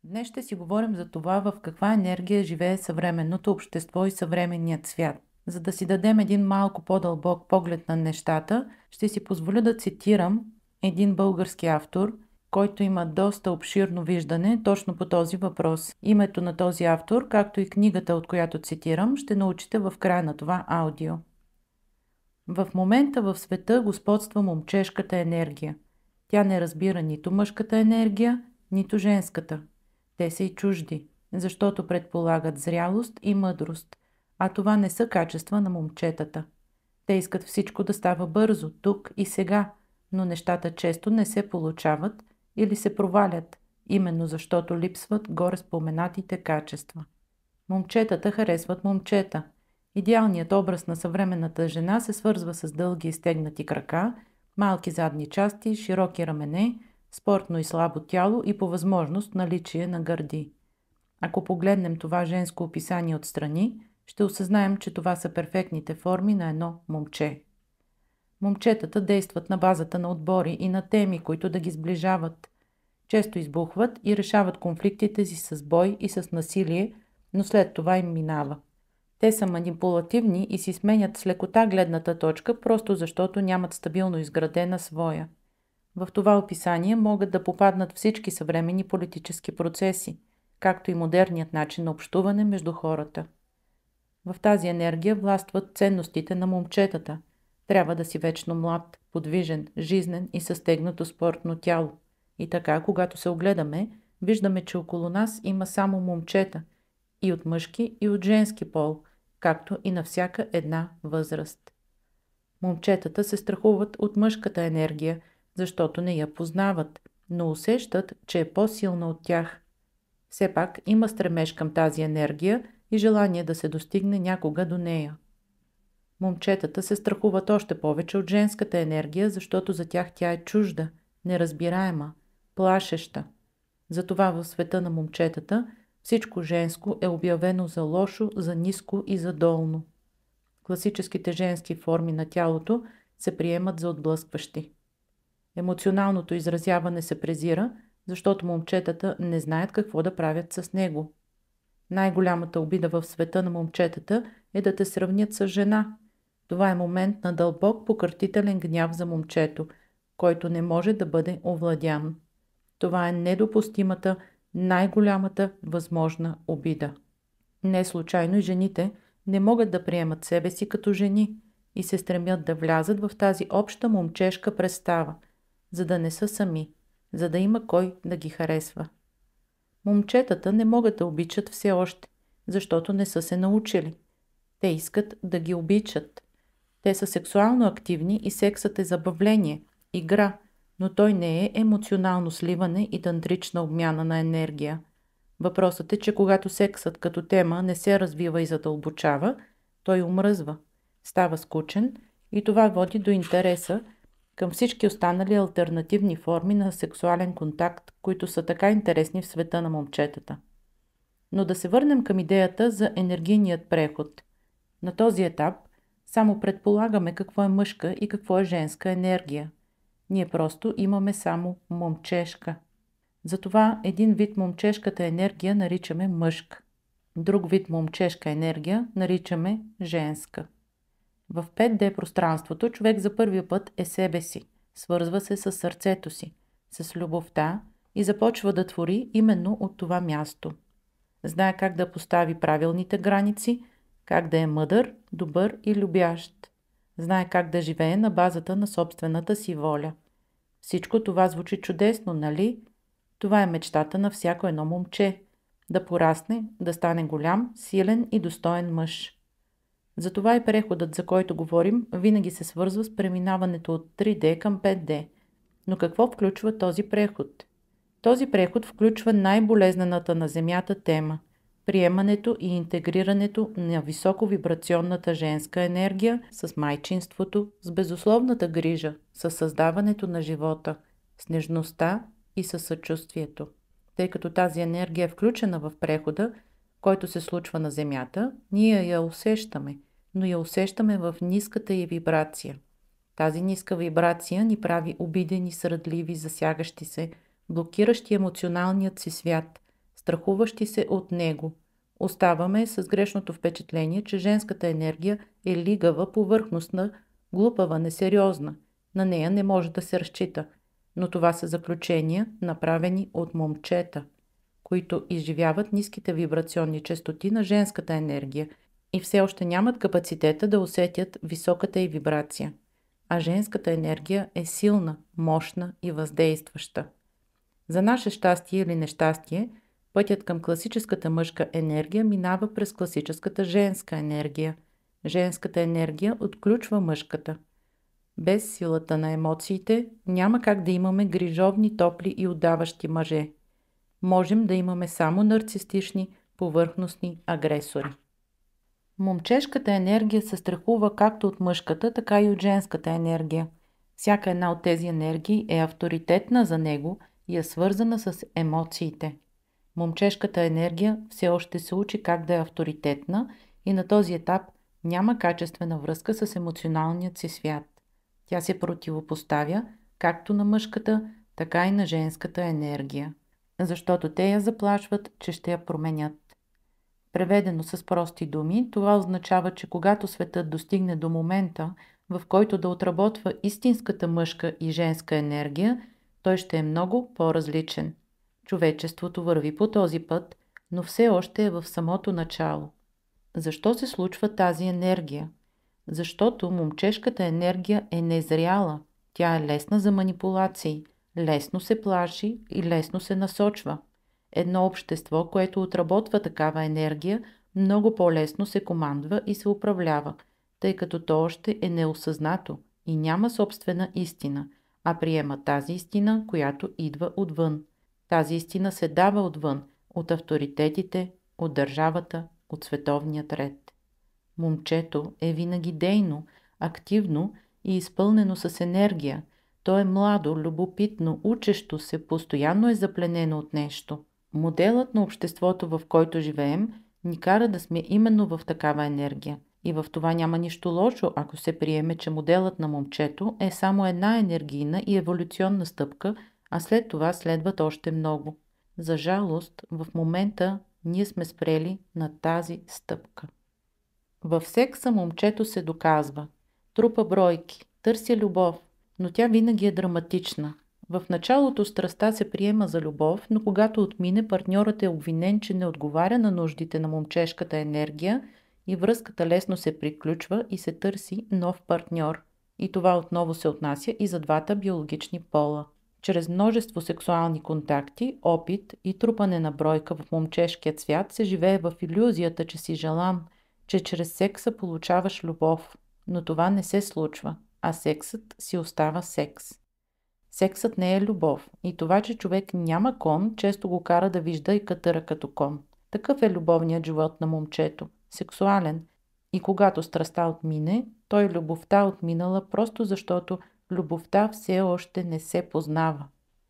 Днес ще си говорим за това в каква енергия живее съвременното общество и съвременният свят. За да си дадем един малко по-дълбок поглед на нещата, ще си позволя да цитирам един български автор, който има доста обширно виждане точно по този въпрос. Името на този автор, както и книгата, от която цитирам, ще научите в края на това аудио. В момента в света господства момчешката енергия. Тя не разбира нито мъжката енергия, нито женската. Те са и чужди, защото предполагат зрялост и мъдрост, а това не са качества на момчетата. Те искат всичко да става бързо, тук и сега, но нещата често не се получават или се провалят, именно защото липсват горе споменатите качества. Момчетата харесват момчета. Идеалният образ на съвременната жена се свързва с дълги и стегнати крака, малки задни части, широки рамене, спортно и слабо тяло и по възможност наличие на гърди. Ако погледнем това женско описание отстрани, ще осъзнаем, че това са перфектните форми на едно момче. Момчетата действат на базата на отбори и на теми, които да ги сближават. Често избухват и решават конфликтите си с бой и с насилие, но след това им минава. Те са манипулативни и си сменят с лекота гледната точка, просто защото нямат стабилно изградена своя. В това описание могат да попаднат всички съвременни политически процеси, както и модерният начин на общуване между хората. В тази енергия властват ценностите на момчетата. Трябва да си вечно млад, подвижен, жизнен и със стегнато спортно тяло. И така, когато се огледаме, виждаме, че около нас има само момчета, и от мъжки, и от женски пол, както и на всяка една възраст. Момчетата се страхуват от мъжката енергия, защото не я познават, но усещат, че е по-силна от тях. Все пак има стремеж към тази енергия и желание да се достигне някога до нея. Момчетата се страхуват още повече от женската енергия, защото за тях тя е чужда, неразбираема, плашеща. Затова в света на момчетата всичко женско е обявено за лошо, за ниско и за долно. Класическите женски форми на тялото се приемат за отблъскващи. Емоционалното изразяване се презира, защото момчетата не знаят какво да правят с него. Най-голямата обида в света на момчетата е да те сравнят с жена. Това е момент на дълбок покъртителен гняв за момчето, който не може да бъде овладян. Това е недопустимата, най-голямата възможна обида. Не случайно и жените не могат да приемат себе си като жени и се стремят да влязат в тази обща момчешка представа, за да не са сами, за да има кой да ги харесва. Момчетата не могат да обичат все още, защото не са се научили. Те искат да ги обичат. Те са сексуално активни и сексът е забавление, игра, но той не е емоционално сливане и тантрична обмяна на енергия. Въпросът е, че когато сексът като тема не се развива и задълбочава, той омръзва, става скучен и това води до интереса към всички останали алтернативни форми на сексуален контакт, които са така интересни в света на момчетата. Но да се върнем към идеята за енергийният преход. На този етап само предполагаме какво е мъжка и какво е женска енергия. Ние просто имаме само момчешка. Затова един вид момчешката енергия наричаме мъжка. Друг вид момчешка енергия наричаме женска. В 5D пространството човек за първи път е себе си, свързва се с сърцето си, с любовта и започва да твори именно от това място. Знае как да постави правилните граници, как да е мъдър, добър и любящ. Знае как да живее на базата на собствената си воля. Всичко това звучи чудесно, нали? Това е мечтата на всяко едно момче – да порасне, да стане голям, силен и достоен мъж. Затова и преходът, за който говорим, винаги се свързва с преминаването от 3D към 5D. Но какво включва този преход? Този преход включва най-болезнената на Земята тема – приемането и интегрирането на високовибрационната женска енергия с майчинството, с безусловната грижа, с създаването на живота, с нежността и със съчувствието. Тъй като тази енергия е включена в прехода, който се случва на Земята, ние я усещаме, но я усещаме в ниската й вибрация. Тази ниска вибрация ни прави обидени, сърдливи, засягащи се, блокиращи емоционалният си свят, страхуващи се от него. Оставаме с грешното впечатление, че женската енергия е лигава, повърхностна, глупава, несериозна. На нея не може да се разчита. Но това са заключения, направени от момчета, които изживяват ниските вибрационни честоти на женската енергия и все още нямат капацитета да усетят високата й вибрация. А женската енергия е силна, мощна и въздействаща. За наше щастие или нещастие, пътят към класическата мъжка енергия минава през класическата женска енергия. Женската енергия отключва мъжката. Без силата на емоциите няма как да имаме грижовни, топли и отдаващи мъже. Можем да имаме само нарцистични, повърхностни агресори. Момчешката енергия се страхува както от мъжката, така и от женската енергия. Всяка една от тези енергии е авторитетна за него и е свързана с емоциите. Момчешката енергия все още се учи как да е авторитетна и на този етап няма качествена връзка с емоционалният си свят. Тя се противопоставя както на мъжката, така и на женската енергия, защото те я заплашват, че ще я променят. Преведено с прости думи, това означава, че когато светът достигне до момента, в който да отработва истинската мъжка и женска енергия, той ще е много по-различен. Човечеството върви по този път, но все още е в самото начало. Защо се случва тази енергия? Защото момчешката енергия е незряла. Тя е лесна за манипулации, лесно се плаши и лесно се насочва. Едно общество, което отработва такава енергия, много по-лесно се командва и се управлява, тъй като то още е неосъзнато и няма собствена истина, а приема тази истина, която идва отвън. Тази истина се дава отвън, от авторитетите, от държавата, от световният ред. Момчето е винаги дейно, активно и изпълнено с енергия. То е младо, любопитно, учещо се, постоянно е запленено от нещо. Моделът на обществото, в който живеем, ни кара да сме именно в такава енергия. И в това няма нищо лошо, ако се приеме, че моделът на момчето е само една енергийна и еволюционна стъпка, а след това следват още много. За жалост, в момента ние сме спрели на тази стъпка. В секса момчето се доказва. Трупа бройки, търси любов, но тя винаги е драматична. В началото страстта се приема за любов, но когато отмине, партньорът е обвинен, че не отговаря на нуждите на момчешката енергия и връзката лесно се приключва и се търси нов партньор. И това отново се отнася и за двата биологични пола. Чрез множество сексуални контакти, опит и трупане на бройка в момчешкият свят се живее в илюзията, че си желан, че чрез секса получаваш любов. Но това не се случва, а сексът си остава секс. Сексът не е любов и това, че човек няма кон, често го кара да вижда и катъра като кон. Такъв е любовният живот на момчето. Сексуален. И когато страстта отмине, той любовта отминала просто защото любовта все още не се познава.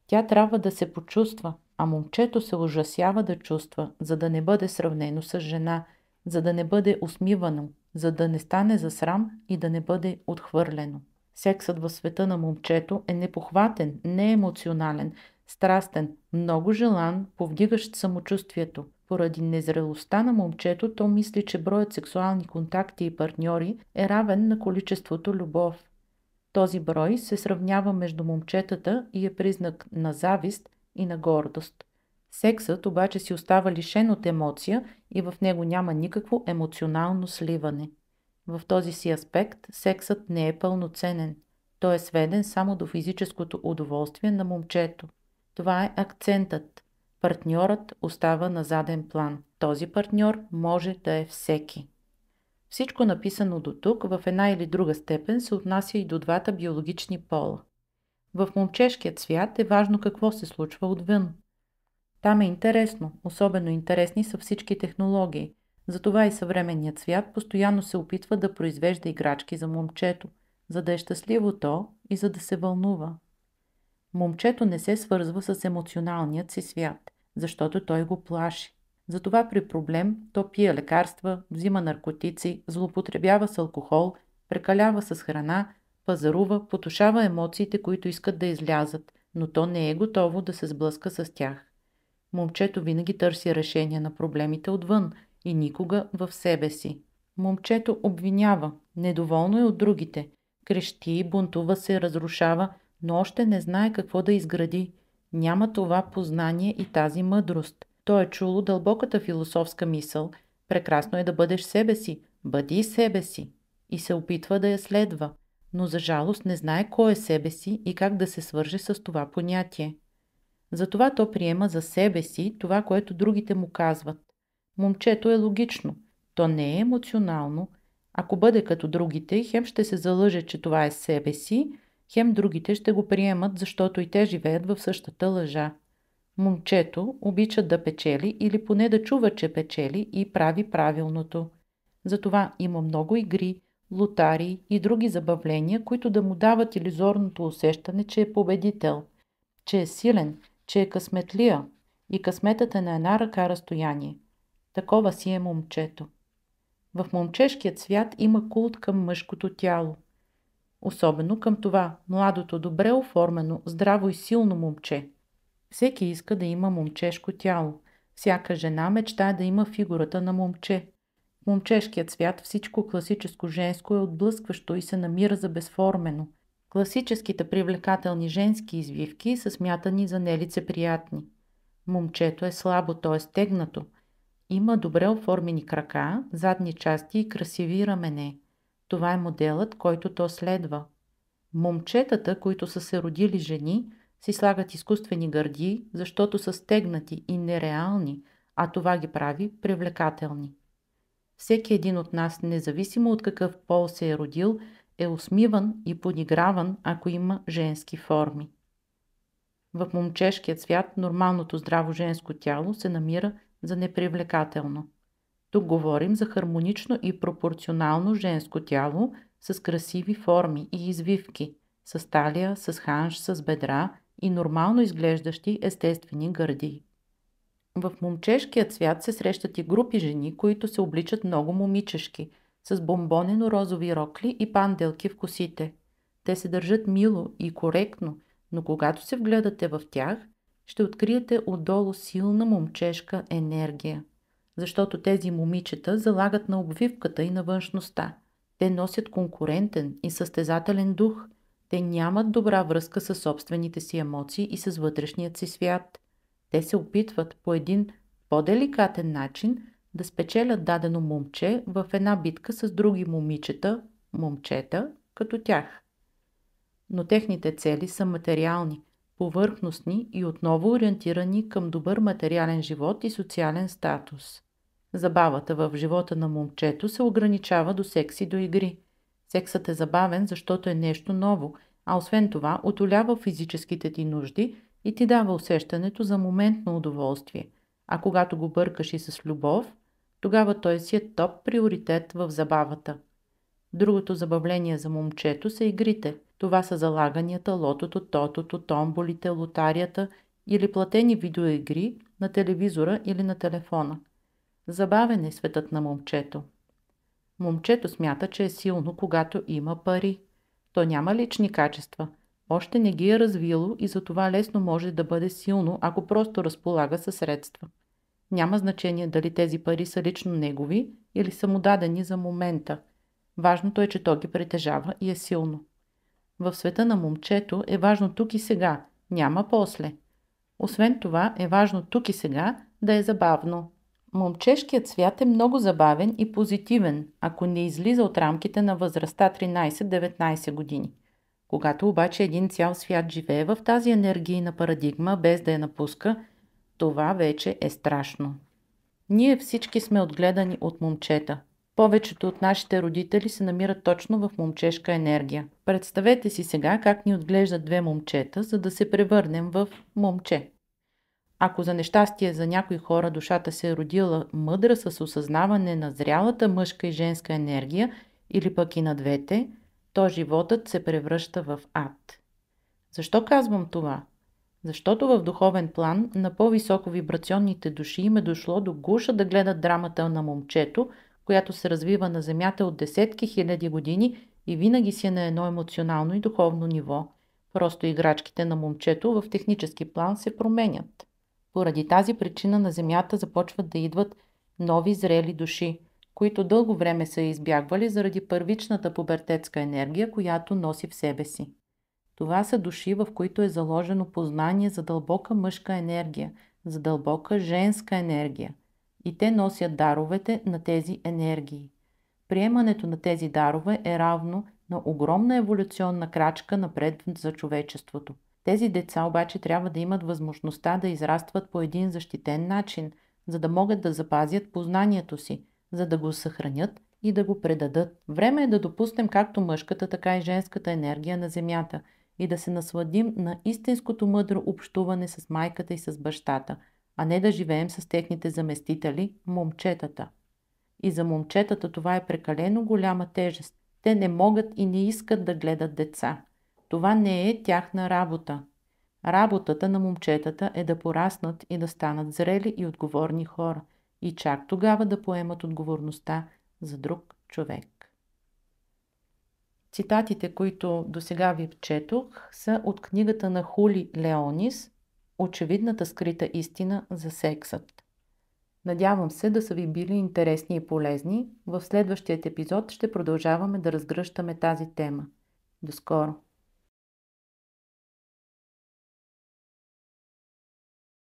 Тя трябва да се почувства, а момчето се ужасява да чувства, за да не бъде сравнено с жена, за да не бъде усмивано, за да не стане за срам и да не бъде отхвърлено. Сексът в света на момчето е непохватен, неемоционален, страстен, много желан, повдигащ самочувствието. Поради незрелостта на момчето, то мисли, че броят сексуални контакти и партньори е равен на количеството любов. Този брой се сравнява между момчетата и е признак на завист и на гордост. Сексът обаче си остава лишен от емоция и в него няма никакво емоционално сливане. В този си аспект сексът не е пълноценен. Той е сведен само до физическото удоволствие на момчето. Това е акцентът. Партньорът остава на заден план. Този партньор може да е всеки. Всичко написано до тук в една или друга степен се отнася и до двата биологични пола. В момчешкият свят е важно какво се случва отвън. Там е интересно, особено интересни са всички технологии. Затова и съвременният свят постоянно се опитва да произвежда играчки за момчето, за да е щастливо то и за да се вълнува. Момчето не се свързва с емоционалният си свят, защото той го плаши. Затова при проблем то пие лекарства, взима наркотици, злоупотребява с алкохол, прекалява с храна, пазарува, потушава емоциите, които искат да излязат, но то не е готово да се сблъска с тях. Момчето винаги търси решение на проблемите отвън и никога в себе си. Момчето обвинява, недоволно е от другите, крещи, бунтува се, разрушава, но още не знае какво да изгради. Няма това познание и тази мъдрост. То е чуло дълбоката философска мисъл. Прекрасно е да бъдеш себе си, бъди себе си. И се опитва да я следва, но за жалост не знае кой е себе си и как да се свърже с това понятие. Затова то приема за себе си това, което другите му казват. Момчето е логично. То не е емоционално. Ако бъде като другите, хем ще се залъже, че това е себе си, хем другите ще го приемат, защото и те живеят в същата лъжа. Момчето обича да печели или поне да чува, че печели и прави правилното. Затова има много игри, лотарии и други забавления, които да му дават илюзорното усещане, че е победител, че е силен, че е късметлия и късметът е на една ръка разстояние. Такова си е момчето. В момчешкият свят има култ към мъжкото тяло. Особено към това младото, добре оформено, здраво и силно момче. Всеки иска да има момчешко тяло. Всяка жена мечтае да има фигурата на момче. В момчешкият свят всичко класическо женско е отблъскващо и се намира за безформено. Класическите привлекателни женски извивки са смятани за нелицеприятни. Момчето е слабо, т.е. стегнато. Има добре оформени крака, задни части и красиви рамене. Това е моделът, който то следва. Момчетата, които са се родили жени, си слагат изкуствени гърди, защото са стегнати и нереални, а това ги прави привлекателни. Всеки един от нас, независимо от какъв пол се е родил, е усмиван и подиграван, ако има женски форми. В момчешкият свят нормалното здраво женско тяло се намира за непривлекателно. Тук говорим за хармонично и пропорционално женско тяло с красиви форми и извивки, с талия, с ханш, с бедра и нормално изглеждащи естествени гърди. В момчешкият свят се срещат и групи жени, които се обличат много момичешки, с бомбонено-розови рокли и панделки в косите. Те се държат мило и коректно, но когато се вгледате в тях, ще откриете отдолу силна момчешка енергия. Защото тези момичета залагат на обвивката и на външността. Те носят конкурентен и състезателен дух. Те нямат добра връзка с собствените си емоции и с вътрешният си свят. Те се опитват по един по-деликатен начин да спечелят дадено момче в една битка с други момчета, като тях. Но техните цели са материални, повърхностни и отново ориентирани към добър материален живот и социален статус. Забавата в живота на момчето се ограничава до секс и до игри. Сексът е забавен, защото е нещо ново, а освен това утолява физическите ти нужди и ти дава усещането за моментно удоволствие. А когато го бъркаш и с любов, тогава той си е топ приоритет в забавата. Другото забавление за момчето са игрите. Това са залаганията, лотото, тотото, томболите, лотарията или платени видеоигри на телевизора или на телефона. Забавен е светът на момчето. Момчето смята, че е силно, когато има пари. То няма лични качества. Още не ги е развило и затова лесно може да бъде силно, ако просто разполага със средства. Няма значение дали тези пари са лично негови или са му дадени за момента. Важното е, че то ги притежава и е силно. В света на момчето е важно тук и сега, няма после. Освен това е важно тук и сега да е забавно. Момчешкият свят е много забавен и позитивен, ако не излиза от рамките на възрастта 13-19 години. Когато обаче един цял свят живее в тази енергийна парадигма, без да я напуска, това вече е страшно. Ние всички сме отгледани от момчета. Повечето от нашите родители се намират точно в момчешка енергия. Представете си сега как ни отглеждат две момчета, за да се превърнем в момче. Ако за нещастие за някои хора душата се е родила мъдра с осъзнаване на зрялата мъжка и женска енергия, или пък и на двете, то животът се превръща в ад. Защо казвам това? Защото в духовен план на по-високо вибрационните души им е дошло до гуша да гледат драмата на момчето, която се развива на Земята от десетки хиляди години и винаги си е на едно емоционално и духовно ниво. Просто играчките на момчето в технически план се променят. Поради тази причина на Земята започват да идват нови зрели души, които дълго време са избягвали заради първичната пубертетска енергия, която носи в себе си. Това са души, в които е заложено познание за дълбока мъжка енергия, за дълбока женска енергия. И те носят даровете на тези енергии. Приемането на тези дарове е равно на огромна еволюционна крачка напред за човечеството. Тези деца обаче трябва да имат възможността да израстват по един защитен начин, за да могат да запазят познанието си, за да го съхранят и да го предадат. Време е да допуснем както мъжката, така и женската енергия на Земята и да се насладим на истинското мъдро общуване с майката и с бащата, а не да живеем с техните заместители, момчетата. И за момчетата това е прекалено голяма тежест. Те не могат и не искат да гледат деца. Това не е тяхна работа. Работата на момчетата е да пораснат и да станат зрели и отговорни хора и чак тогава да поемат отговорността за друг човек. Цитатите, които досега ви четох, са от книгата на Хули Леонис «Очевидната скрита истина за сексът». Надявам се да са ви били интересни и полезни. В следващият епизод ще продължаваме да разгръщаме тази тема. До скоро!